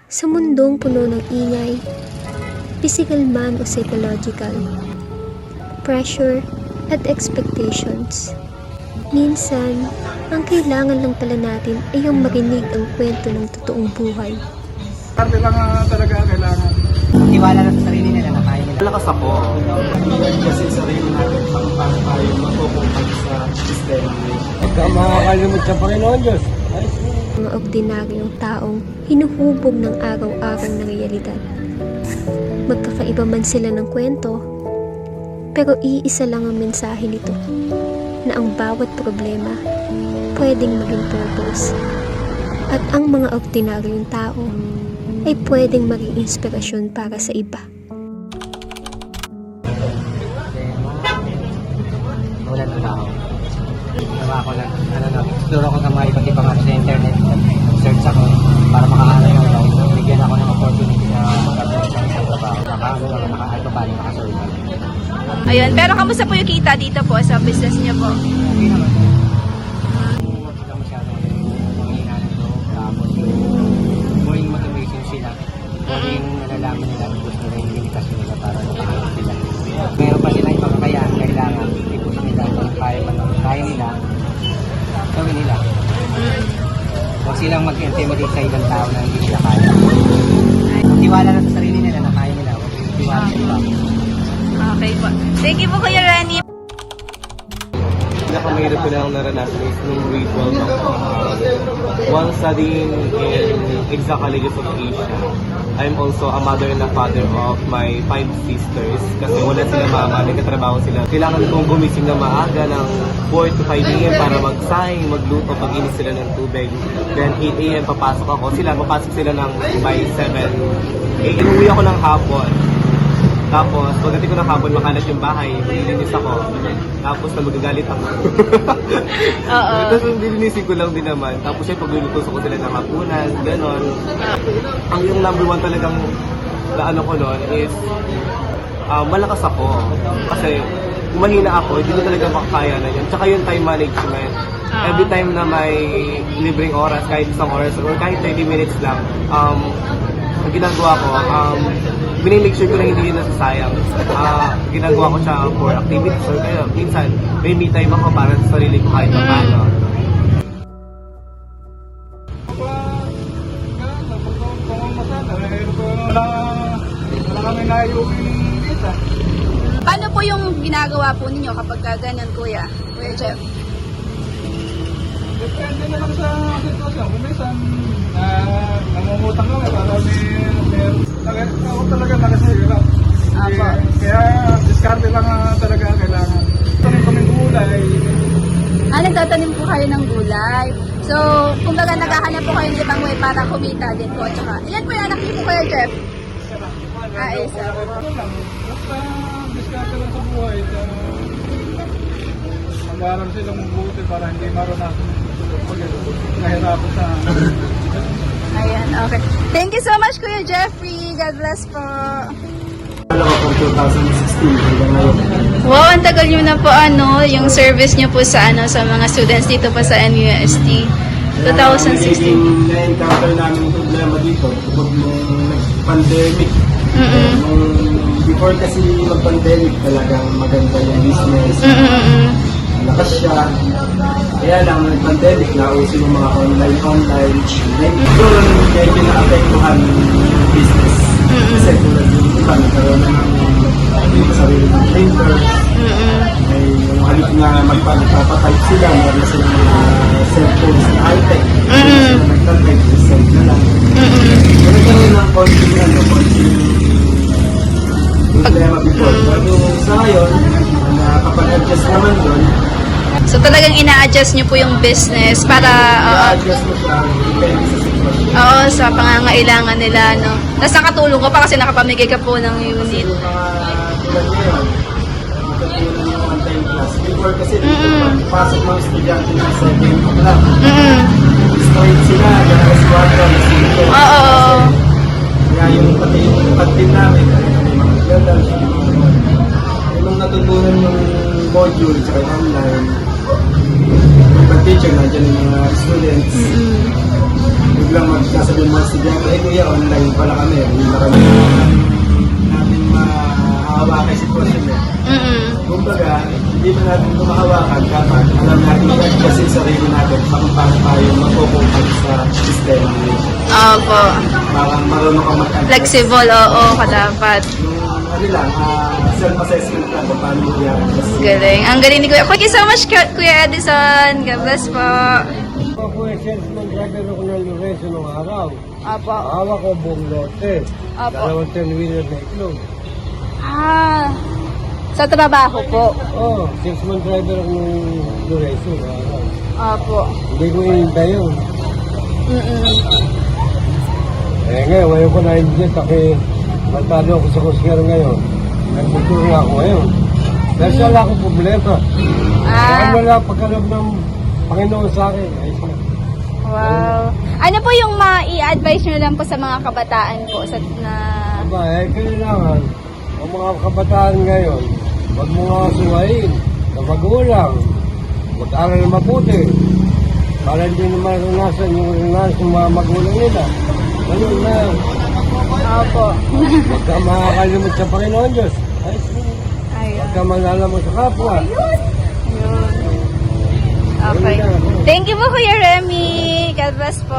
Sa mundong puno ng ingay, physical man o psychological, pressure at expectations, minsan, ang kailangan lang pala natin ay yung marinig ang kwento ng totoong buhay. Parte lang talaga kailangan. Tiwala na sa sarili nila na kaya nila. Lakas ako. Kasi sarili natin pang paano tayo magpupunta sa sistema. Pagka makakalimot sa Panginoon Diyos. Mga ordinaryong taong hinuhubog ng araw-araw na realidad. Magkakaiba man sila ng kwento, pero iisa lang ang mensahe nito, na ang bawat problema pwedeng maging purpose. At ang mga ordinaryong tao ay pwedeng maging inspirasyon para sa iba. Wala ng tao. Nawa ko lang, explore ako sa mga iba't ibang sa internet. Search ako para makahanap ng life. Bigyan ako ng opportunity na magkaroon sa isang trabaho. Nakasurvive. Ayun, pero kamusta po yung kita dito po sa business niyo po? Okay naman. Huwag sila masyadong manghina ng loob. Tapos yung motivation sila. Yung nalalaman nila ang gusto nila yung limitasyon nila para makahanap sila. Meron pa sila yung pagkakayaan, kailangan i-push nila kung kaya nila, gawin nila. Huwag silang mag-intimidate sa ibang tao na hindi nila kaya. Tiwala na sa sarili nila na kaya nila. Huwag yung tiwala sa iba. Okay po. Thank you po Kuya Rani. Pinakamahirap ko lang naranasan is nung grade 12 ako. While studying in Exar Colleges of Asia, I'm also a mother and a father of my 5 sisters. Kasi wala sila mama, nagkatrabaho sila. Kailangan kong gumising na maaga ng 4 to 5 a.m. para magsayang, magluto, pag-inis sila ng tubig. Then 8 a.m. papasok ako. Papasok sila ng by 7 a.m. Inuwi ako ng hapon. Tapos, pagdating ko ng hapon, makalat yung bahay, nilinis ako. Tapos, magagalit ako. Oo. Tapos, nilinisin ko lang din naman. Tapos, pagluluto ko sila ng hapunan, gano'n. Ang yung number 1 talagang na ano ko noon is, malakas ako. Kasi, kung mahina ako, hindi ko talaga makakaya na yun. Tsaka yung time management. Every time na may libreng oras, kahit isang oras, or kahit 30 minutes lang, ang ginagawa ko, minimake sure ko na hindi yun nasasayang. Ginagawa ko siya for activities or kaya minsan may me time ako para sa sarili ko kahit paano. Wala kami naiuwi dito. Paano po yung ginagawa po ninyo kapag ganyan Kuya Jeff? Depende na lang sa sitwasyon. Kung minsan, namumutang lang para ako talaga nakasira. Kaya, diskarte lang talaga kailangan. Tanim kami gulay. Nagtatanim po kayo ng gulay. So, kumbaga naghahanap po kayo ng ibang way para kumita din po. Tsaka, ilan po yung anak niyo po Kuya Jeff? Isa. Basta, diskarte lang sa buhay. Mag-aaral silang mabuti para hindi maranasan nahirapan sa Ayan, okay. Thank you so much Kuya Jeffrey. God bless po. Alam ko from 2016 hanggang ngayon. Wow, ang tagal nyo na po yung service nyo po sa sa mga students dito pa sa NUST. 2016. Na-encounter namin yung problema dito kapag nung pandemic. Before kasi mag-pandemic talagang maganda yung business. Lakas siya. Kaya lang nag-pandemic, nauso yung mga online. Doon medyo na-apektuhan yung business. Kasi tulad yung iba, nagkaroon na ng sarili ng printer. May yung halip na magpapatype sila, meron na silang mga cellphones na high-tech. Nagtatype, send na lang. Nagkaroon ng konting problema before. Pero sa ngayon, nakapag-adjust naman doon. So talagang ina-adjust nyo po yung business para I-adjust mo siya, depende sa sitwasyon. sa pangangailangan nila, no? Tapos nakatulong ka pa kasi nakapamigay ka po ng unit. Kasi yung mga tulad ngayon, nakatulong yung online class. Before kasi pasok ng estudyante ng 7 o'clock. Straight sila, alas 4, alas 5. Oo. Kaya yung pati yung pagpin namin, may mga naglalunch. Yung natutunan yung module sa online, yung teacher, nandiyan yung mga students. biglang magsasabihin mo si Diego, kuya, online pala kami. Hindi na kami natin mahahawakan yung sitwasyon eh. Kumbaga, hindi mo natin tumahawakan dapat alam natin i-adjust yung sarili natin kung paano tayo mag-focus sa sistema nito. Opo. Parang marunong kang mag-adjust. Flexible, oo, kadapat. Yung ano lang, self-assessment lang kung paano i-adjust. Galing. Ang galing ni Kuya. Thank you so much, Kuya Edison. God bless po. Ako ay salesman driver ako ng Lorenzo nung araw. Opo. Hawak ko buong lote. Opo. Dalawang 10-wheeler na itlog. Ah, sa trabaho po. Oo, salesman driver ako ng Lorenzo nung araw. Opo. Hindi ko hinihintay yun. Mm-mm. Ngayon ko na hindi kasi matalo ako sa kusyer ngayon. Nagtuturo nga ako ngayon. Dahil siya wala akong problema. Ah, Wala pagkaloob ng Panginoon sa akin. Ayos na. wow. Ano po yung ma-i-advise nyo lang po sa mga kabataan po sa na... Aba, kailangan ang mga kabataan ngayon, huwag mo nga suwain na magulang, mag-aral na mabuti para hindi na maranasan yung naranasan ng mga magulang nila. Ganun na, Opo. huwag ka makakalimot sa Panginoon Diyos. Ayos na. Ayun. Huwag ka manala mo sa kapwa. Yun. Okay. Thank you po, Kuya Remy. God bless po.